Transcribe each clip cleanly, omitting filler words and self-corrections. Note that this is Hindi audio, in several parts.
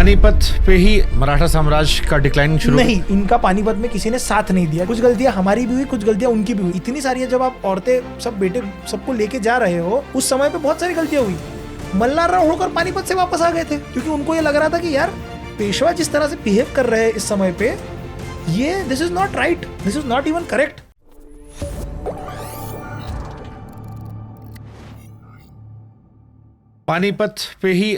पानीपत पे ही मराठा साम्राज्य का डिक्लाइन शुरू नहीं, इनका पानीपत में किसी ने साथ नहीं दिया। कुछ गलतियां हमारी भी हुई, कुछ गलतियां उनकी भी हुई। इतनी सारी है, जब आप औरतें सब बेटे सबको लेके जा रहे हो, उस समय पे बहुत सारी गलतियां हुई। मल्हार राव होकर पानीपत से वापस आ गए थे क्योंकि उनको ये लग रहा था कि यार पेशवा जिस तरह से बिहेव कर रहे हैं इस समय पे, ये this is not right, this is not even correct. Panipat पे ही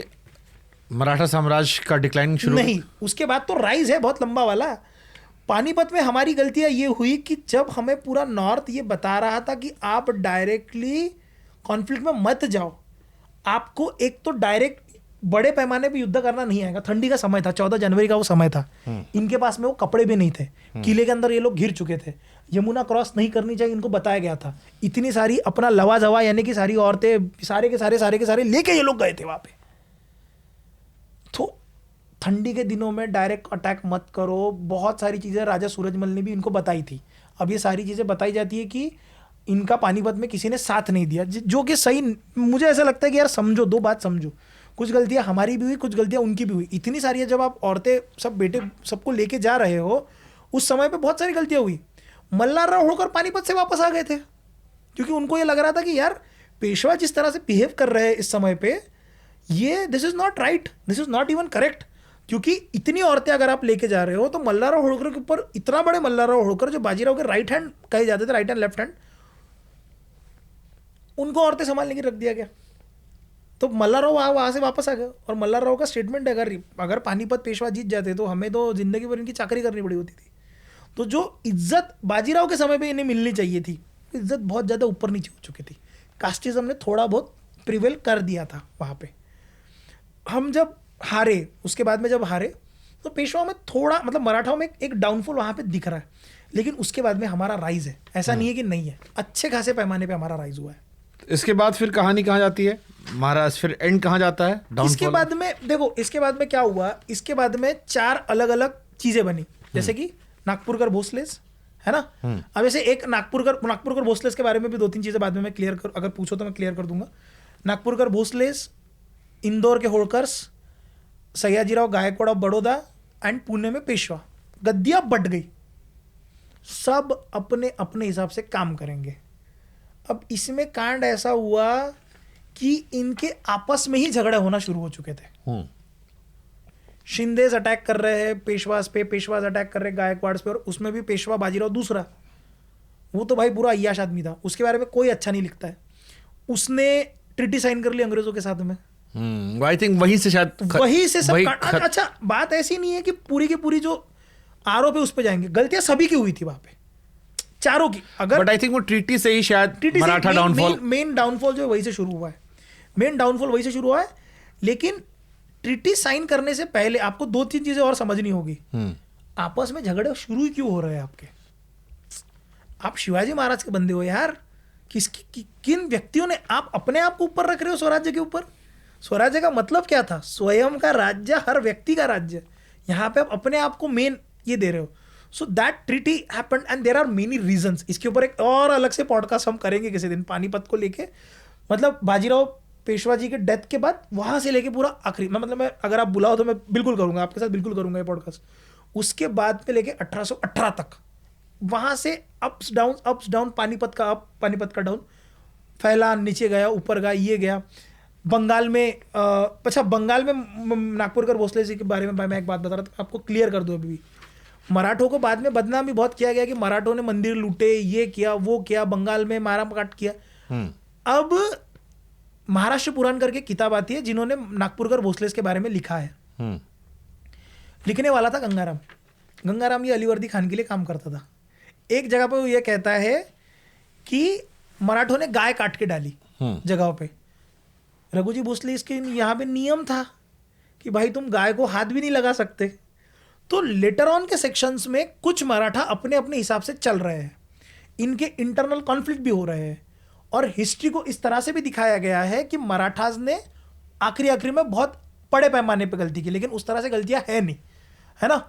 मराठा साम्राज्य का डिक्लाइन शुरू नहीं, उसके बाद तो राइज है बहुत लंबा वाला। पानीपत में हमारी गलतियां ये हुई कि जब हमें पूरा नॉर्थ ये बता रहा था कि आप डायरेक्टली कॉन्फ्लिक्ट में मत जाओ, आपको एक तो डायरेक्ट बड़े पैमाने पे युद्ध करना नहीं आएगा। ठंडी का समय था, 14 जनवरी का वो समय था। इनके पास में वो कपड़े भी नहीं थे, किले के अंदर ये लोग घिर चुके थे, यमुना क्रॉस नहीं करनी चाहिए इनको बताया गया था। इतनी सारी अपना लवा जवा यानी कि सारी औरतें सारे के सारे लेके ये लोग गए थे वहां पे। तो ठंडी के दिनों में डायरेक्ट अटैक मत करो, बहुत सारी चीज़ें राजा सूरजमल ने भी इनको बताई थी। अब ये सारी चीज़ें बताई जाती है कि इनका पानीपत में किसी ने साथ नहीं दिया, जो कि सही। मुझे ऐसा लगता है कि यार समझो, दो बात समझो, कुछ गलतियां हमारी भी हुई, कुछ गलतियां उनकी भी हुई। इतनी सारी है, जब आप औरतें सब बेटे सबको लेके जा रहे हो, उस समय पे बहुत सारी गलतियां हुई। मल्हार राव होकर पानीपत से वापस आ गए थे क्योंकि उनको ये लग रहा था कि यार पेशवा जिस तरह से बिहेव कर रहे हैं इस समय पे, ये this is not right, this is not even correct. क्योंकि इतनी औरतें अगर आप लेके जा रहे हो, तो मल्हार राव होळकर के ऊपर, इतना बड़े मल्हार राव होळकर जो बाजीराव के राइट हैंड कहे जाते थे, राइट हैंड लेफ्ट हैंड, उनको औरतें संभालने की रख दिया गया। तो मल्हार राव वहां से वापस आ गए। और मल्हार राव का स्टेटमेंट है, अगर पानीपत पेशवा जीत जाते तो हमें तो जिंदगी भर इनकी चाकरी करनी पड़ी होती थी। तो जो इज्जत बाजीराव के समय पे इन्हें मिलनी चाहिए थी, इज्जत बहुत ज़्यादा ऊपर नीचे हो चुकी थी। कास्टिज्म ने थोड़ा बहुत प्रिवेल कर दिया था वहाँ पे। हम जब हारे, उसके बाद में जब हारे, तो पेशवा में थोड़ा मतलब मराठाओं में एक डाउनफॉल वहाँ पे दिख रहा है, लेकिन उसके बाद में हमारा राइज है। ऐसा नहीं है कि नहीं है, अच्छे खासे पैमाने पे हमारा राइज हुआ है। इसके बाद फिर कहानी कहाँ जाती है महाराज, फिर एंड कहाँ जाता है? इसके बाद में देखो, इसके बाद में क्या हुआ, इसके बाद में 4 अलग अलग चीजें बनी, जैसे कि नागपुरकर भोसलेस है ना। अब ऐसे एक नागपुरकर भोसलेस के बारे में भी 2-3 चीजें बाद में मैं क्लियर कर, अगर पूछो तो मैं क्लियर कर दूंगा। नागपुरकर भोसलेस, इंदौर के होळकर्स, सयाजीराव गायकवाड़ ऑफ बड़ौदा एंड पुणे में पेशवा, गद्दियां बट गई, सब अपने अपने हिसाब से काम करेंगे। अब इसमें कांड ऐसा हुआ कि इनके आपस में ही झगड़े होना शुरू हो चुके थे। शिंदेज अटैक कर रहे हैं पेशवास पे, पेशवास अटैक कर रहे हैं गायकवाड़ पे, और उसमें भी पेशवा बाजीराव दूसरा, वो तो भाई पूरा अय्याश आदमी था, उसके बारे में कोई अच्छा नहीं लिखता है। उसने ट्रीटी साइन कर ली अंग्रेजों के साथ में। आई थिंक वहीं से सब अच्छा, बात ऐसी नहीं है कि पूरी की पूरी जो आरोप है उस पे जाएंगे, गलतियां सभी की हुई थी वहां पे, चारों की। अगर बट आई थिंक वो ट्रीटी से ही शायद मराठा डाउनफॉल, मेन डाउनफॉल जो है वहीं से शुरू हुआ है, मेन डाउनफॉल वहीं से शुरू हुआ है। लेकिन ट्रीटी साइन करने से पहले आपको 2-3 चीजें और समझनी होगी। आपस में झगड़े शुरू क्यों हो रहे हैं आपके? आप शिवाजी महाराज के बंदे हो यार। किन व्यक्तियों ने, आप अपने आप को ऊपर रख रहे हो स्वराज्य के ऊपर। स्वराज्य का मतलब क्या था? स्वयं का राज्य, हर व्यक्ति का राज्य। यहाँ पे आप अपने आप को मेन ये दे रहे हो। So that treaty happened and there are many reasons. इसके ऊपर एक और अलग से पॉडकास्ट हम करेंगे किसी दिन, पानीपत को लेके। मतलब बाजीराव पेशवा जी के डेथ के बाद वहां से लेके पूरा आखिरी, मैं अगर आप बुलाओ तो मैं बिल्कुल करूंगा, आपके साथ बिल्कुल करूंगा ये पॉडकास्ट। उसके बाद में लेके 1818 तक, वहां से अप्स डाउन, पानीपत का अप, पानीपत का डाउन, फैला, नीचे गया, ऊपर गया, ये गया। बंगाल में अच्छा, बंगाल में नागपुरकर भोसले जी के बारे में मैं एक बात बता रहा था, आपको क्लियर कर दूं। अभी भी मराठों को बाद में बदनाम भी बहुत किया गया कि मराठों ने मंदिर लूटे, ये किया, वो किया, बंगाल में मारा काट किया। अब महाराष्ट्र पुराण करके किताब आती है जिन्होंने नागपुरकर भोसलेस के बारे में लिखा है। लिखने वाला था गंगाराम ये अलीवर्दी खान के लिए काम करता था। एक जगह पे वो ये कहता है कि मराठों ने गाय काट के डाली जगहों पे। रघुजी भोसले इसके यहाँ पे नियम था कि भाई तुम गाय को हाथ भी नहीं लगा सकते। तो लेटर ऑन के सेक्शंस में कुछ मराठा अपने अपने हिसाब से चल रहे हैं, इनके इंटरनल कॉन्फ्लिक्ट भी हो रहे हैं, और हिस्ट्री को इस तरह से भी दिखाया गया है कि मराठास ने आखिरी में बहुत बड़े पैमाने पे गलती की, लेकिन उस तरह से गलतियां है नहीं, है ना।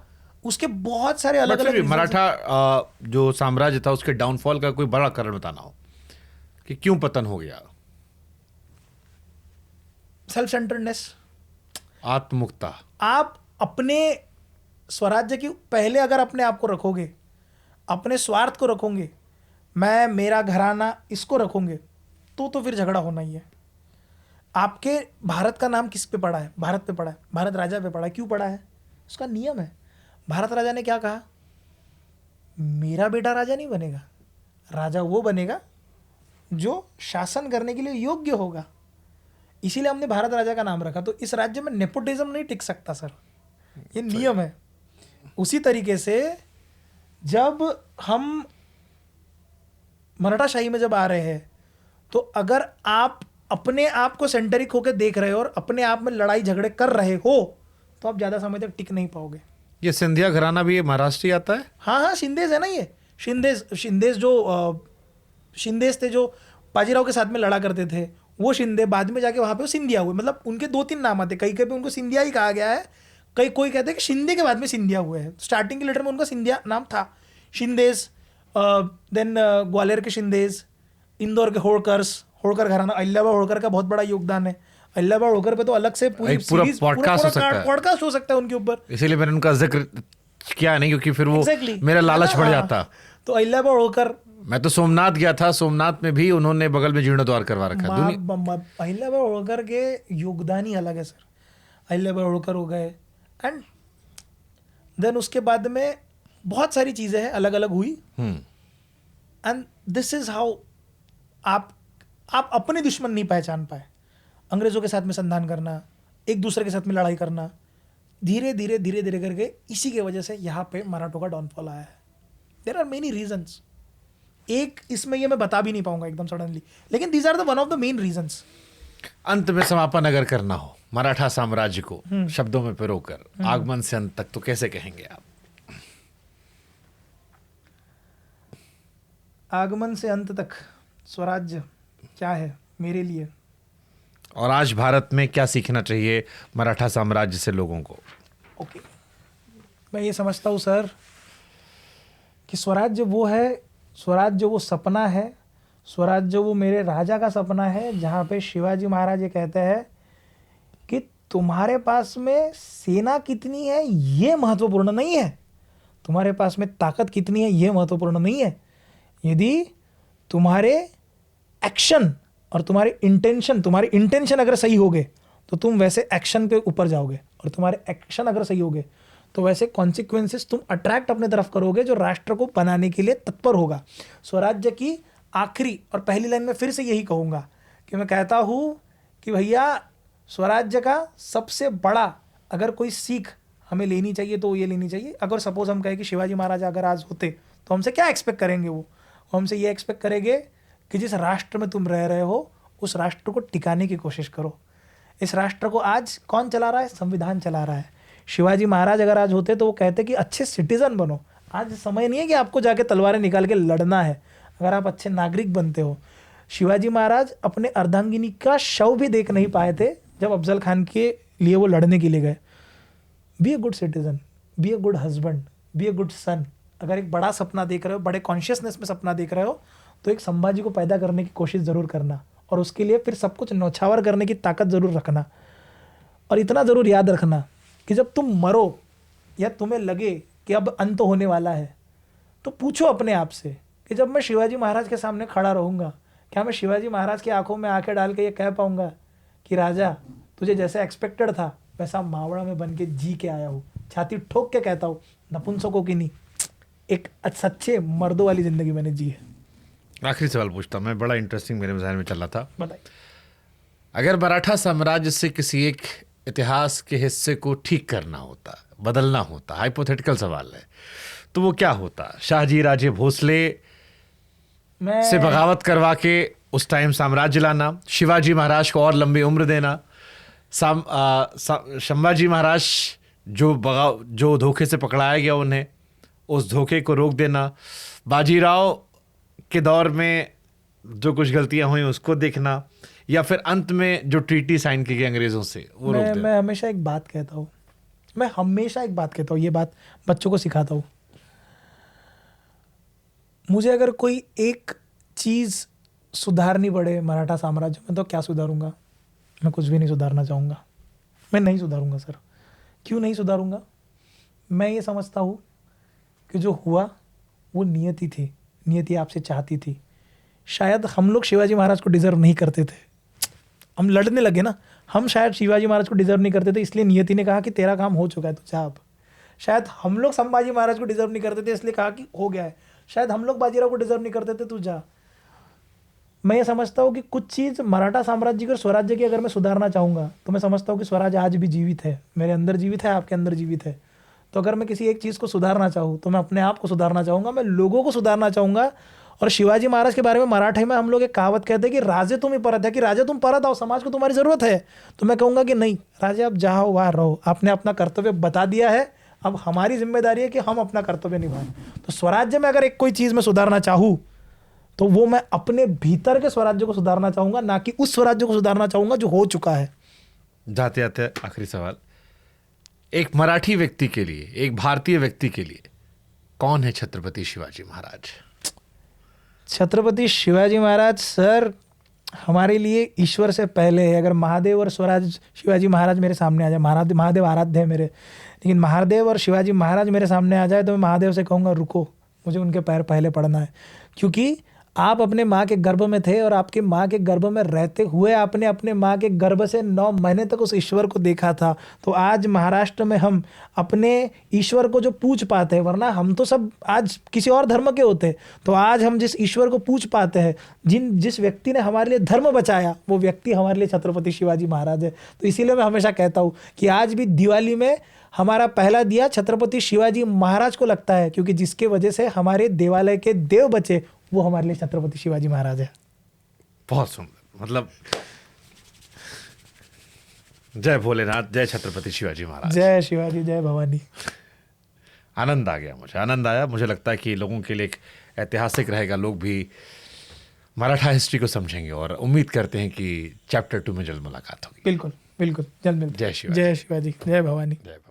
उसके बहुत सारे अलग अलग मराठा जो साम्राज्य था उसके डाउनफॉल का कोई बड़ा कारण बताना हो कि क्यों पतन हो गया? सेल्फ सेंटर्डनेस, आत्ममुक्ता। आप अपने स्वराज्य की पहले अगर अपने आप को रखोगे, अपने स्वार्थ को रखोगे, मैं मेरा घराना इसको रखोगे, तो फिर झगड़ा होना ही है। आपके भारत का नाम किस पे पड़ा है? भारत पे पड़ा है, भारत राजा पे पड़ा है। क्यों पड़ा है? उसका नियम है। भारत राजा ने क्या कहा? मेरा बेटा राजा नहीं बनेगा, राजा वो बनेगा जो शासन करने के लिए योग्य होगा। इसीलिए हमने भारत राजा का नाम रखा। तो इस राज्य में नेपोटिज्म नहीं टिक सकता सर, ये नियम है। उसी तरीके से जब हम मराठाशाही में जब आ रहे हैं, तो अगर आप अपने आप को सेंटरिक होकर देख रहे हो और अपने आप में लड़ाई झगड़े कर रहे हो, तो आप ज़्यादा समय तक टिक नहीं पाओगे। ये सिंधिया घराना भी ये महाराष्ट्र ही आता है? हाँ, शिंदेज है ना ये। शिंदेज थे जो बाजीराव के साथ में लड़ा करते थे, वो शिंदे बाद में जाके वहाँ पे वो सिंधिया हुए। मतलब उनके 2-3 नाम आते, कहीं कहीं उनको सिंधिया ही कहा गया है, कोई कहते हैं कि शिंदे के बाद में सिंधिया हुए हैं। स्टार्टिंग के लेटर में उनका सिंधिया नाम था। शिंदेज, देन ग्वालियर के शिंदेज, इंदौर के होड़कर घराना। अहिल्याबाई होड़कर का बहुत बड़ा योगदान है। अहिल्याबाई होड़कर पे तो अलग से पूरी एक पूरा सीरीज, पॉडकास्ट हो सकता है। पॉडकास्ट हो सकता है उनके ऊपर। इसीलिए मैंने उनका जिक्र किया नहीं, क्योंकि फिर वो मेरा लालच बढ़ जाता। तो अहिल्याबाई होड़कर, मैं तो सोमनाथ गया था, सोमनाथ में भी उन्होंने बगल में जीर्णोद्वार करवा रखा है। अहिल्याबाई होड़कर के योगदान ही अलग है सर। अहिल्याबाई होड़कर हो गए, एंड देन उसके बाद में बहुत सारी चीज़ें हैं अलग अलग हुई। एंड दिस इज हाउ आप अपने दुश्मन नहीं पहचान पाए। अंग्रेजों के साथ में संधान करना, एक दूसरे के साथ में लड़ाई करना, धीरे धीरे धीरे धीरे करके इसी की वजह से यहाँ पे मराठों का डाउनफॉल आया है। There are many reasons. एक इसमें ये मैं बता भी नहीं पाऊंगा एकदम सडनली, लेकिन these are the one of the main reasons. अंत में समापन अगर करना हो मराठा साम्राज्य को शब्दों में पिरोकर, आगमन से अंत तक, तो कैसे कहेंगे आप? आगमन से अंत तक स्वराज्य क्या है मेरे लिए, और आज भारत में क्या सीखना चाहिए मराठा साम्राज्य से लोगों को? ओके, मैं ये समझता हूँ सर कि स्वराज्य वो है, स्वराज्य वो सपना है, स्वराज्य वो मेरे राजा का सपना है, जहाँ पे शिवाजी महाराज ये कहते हैं कि तुम्हारे पास में सेना कितनी है ये महत्वपूर्ण नहीं है, तुम्हारे पास में ताकत कितनी है ये महत्वपूर्ण नहीं है। यदि तुम्हारे एक्शन और तुम्हारे इंटेंशन अगर सही होगे तो तुम वैसे एक्शन के ऊपर जाओगे, और तुम्हारे एक्शन अगर सही होगे तो वैसे कॉन्सिक्वेंसेस तुम अट्रैक्ट अपने तरफ करोगे जो राष्ट्र को बनाने के लिए तत्पर होगा। स्वराज्य की आखिरी और पहली लाइन में फिर से यही कहूँगा कि मैं कहता हूँ कि भैया स्वराज्य का सबसे बड़ा अगर कोई सीख हमें लेनी चाहिए तो ये लेनी चाहिए। अगर सपोज हम कहें कि शिवाजी महाराज अगर आज होते तो हमसे क्या एक्सपेक्ट करेंगे? वो हमसे ये एक्सपेक्ट करेंगे कि जिस राष्ट्र में तुम रह रहे हो उस राष्ट्र को टिकाने की कोशिश करो। इस राष्ट्र को आज कौन चला रहा है? संविधान चला रहा है। शिवाजी महाराज अगर आज होते तो वो कहते कि अच्छे सिटीजन बनो। आज समय नहीं है कि आपको जाके तलवारें निकाल के लड़ना है, अगर आप अच्छे नागरिक बनते हो। शिवाजी महाराज अपने अर्धांगिनी का शव भी देख नहीं पाए थे जब अफजल खान के लिए वो लड़ने के लिए गए। Be a good citizen, be a good husband, be a good son. अगर एक बड़ा सपना देख रहे हो, बड़े कॉन्शियसनेस में सपना देख रहे हो, तो एक संभाजी को पैदा करने की कोशिश ज़रूर करना, और उसके लिए फिर सब कुछ न्यौछावर करने की ताकत ज़रूर रखना। और इतना ज़रूर याद रखना कि जब तुम मरो या तुम्हें लगे कि अब अंत होने वाला है, तो पूछो अपने आप से कि जब मैं शिवाजी महाराज के सामने खड़ा रहूँगा, क्या मैं शिवाजी महाराज की आंखों में आंखें डाल के ये कह पाऊँगा कि राजा तुझे जैसे एक्सपेक्टेड था वैसा मावड़ा में बन के जी के आया हूँ। छाती ठोक के कहता हूँ, नपुंसकों की नहीं, एक सच्चे मर्दों वाली ज़िंदगी मैंने जी है। आखिरी सवाल पूछता हूँ मैं, बड़ा इंटरेस्टिंग मेरे ज़हन में चल रहा था। बताइए। अगर मराठा साम्राज्य से किसी एक इतिहास के हिस्से को ठीक करना होता, बदलना होता, हाइपोथेटिकल सवाल है, तो वो क्या होता? शाहजी राजे भोसले से बगावत करवा के उस टाइम साम्राज्य लाना, शिवाजी महाराज को और लंबी उम्र देना, संभाजी महाराज जो धोखे से पकड़ाया गया उन्हें, उस धोखे को रोक देना, बाजीराव के दौर में जो कुछ गलतियां हुई उसको देखना, या फिर अंत में जो ट्रीटी साइन की गई अंग्रेजों से वो रोक देना। मैं हमेशा एक बात कहता हूँ, ये बात बच्चों को सिखाता हूँ। मुझे अगर कोई एक चीज़ सुधारनी पड़े मराठा साम्राज्य में, तो क्या सुधारूंगा? मैं कुछ भी नहीं सुधारना चाहूँगा, मैं नहीं सुधारूंगा सर, क्यों नहीं सुधारूंगा? मैं ये समझता हूँ कि जो हुआ वो नियति थी, नियति आपसे चाहती थी। शायद हम लोग शिवाजी महाराज को डिजर्व नहीं करते थे, हम लड़ने लगे ना, हम शायद शिवाजी महाराज को डिजर्व नहीं करते थे, इसलिए नियति ने कहा कि तेरा काम हो चुका है तो जा अब। शायद हम लोग संभाजी महाराज को डिजर्व नहीं करते थे, इसलिए कहा कि हो गया है। शायद हम लोग बाजीराव को डिजर्व नहीं करते थे, तू जा। मैं ये समझता हूँ कि कुछ चीज़ मराठा साम्राज्य की और स्वराज्य की अगर मैं सुधारना चाहूँगा तो मैं समझता हूँ कि स्वराज आज भी जीवित है, मेरे अंदर जीवित है, आपके अंदर जीवित है। तो अगर मैं किसी एक चीज़ को सुधारना चाहूँ तो मैं अपने आप को सुधारना चाहूँगा, मैं लोगों को सुधारना चाहूँगा। और शिवाजी महाराज के बारे में मराठी में हम लोग एक कहावत कहते हैं कि राजे तुम ही परत है, कि राजा तुम परत आओ, समाज को तुम्हारी ज़रूरत है। तो मैं कहूँगा कि नहीं राजे, आप जाओ वहाँ रहो, आपने अपना कर्तव्य बता दिया है, अब हमारी जिम्मेदारी है कि हम अपना कर्तव्य निभाएं। तो स्वराज्य में अगर एक कोई चीज़ मैं सुधारना चाहूँ तो वो मैं अपने भीतर के स्वराज्य को सुधारना चाहूँगा, ना कि उस स्वराज्य को सुधारना चाहूँगा जो हो चुका है। जाते जाते आखिरी सवाल, एक मराठी व्यक्ति के लिए, एक भारतीय व्यक्ति के लिए कौन है छत्रपति शिवाजी महाराज? छत्रपति शिवाजी महाराज सर हमारे लिए ईश्वर से पहले है। अगर महादेव और स्वराज शिवाजी महाराज मेरे सामने आ जाए, महादेव आराध्य है मेरे, लेकिन महादेव और शिवाजी महाराज मेरे सामने आ जाए तो मैं महादेव से कहूँगा रुको, मुझे उनके पैर पहले पड़ना है। क्योंकि आप अपने माँ के गर्भ में थे और आपके माँ के गर्भ में रहते हुए आपने अपने माँ के गर्भ से 9 महीने तक उस ईश्वर को देखा था। तो आज महाराष्ट्र में हम अपने ईश्वर को जो पूज पाते हैं, वरना हम तो सब आज किसी और धर्म के होते, तो आज हम जिस ईश्वर को पूज पाते हैं, जिस व्यक्ति ने हमारे लिए धर्म बचाया, वो व्यक्ति हमारे लिए छत्रपति शिवाजी महाराज है। तो इसीलिए मैं हमेशा कहता हूँ कि आज भी दिवाली में हमारा पहला दिया छत्रपति शिवाजी महाराज को लगता है, क्योंकि जिसके वजह से हमारे देवालय के देव बचे वो हमारे लिए छत्रपति शिवाजी महाराज है। बहुत सुंदर, मतलब जय भोलेनाथ, जय छत्रपति शिवाजी महाराज। जय शिवाजी, जय भवानी। आनंद आ गया, मुझे आनंद आया। मुझे लगता है कि लोगों के लिए एक ऐतिहासिक रहेगा, लोग भी मराठा हिस्ट्री को समझेंगे और उम्मीद करते हैं कि चैप्टर 2 में जल्द मुलाकात होगी। बिल्कुल बिल्कुल, जल्द मिलते हैं। जय शिवाजी। जय शिवाजी, जय भवानी। जय भवानी।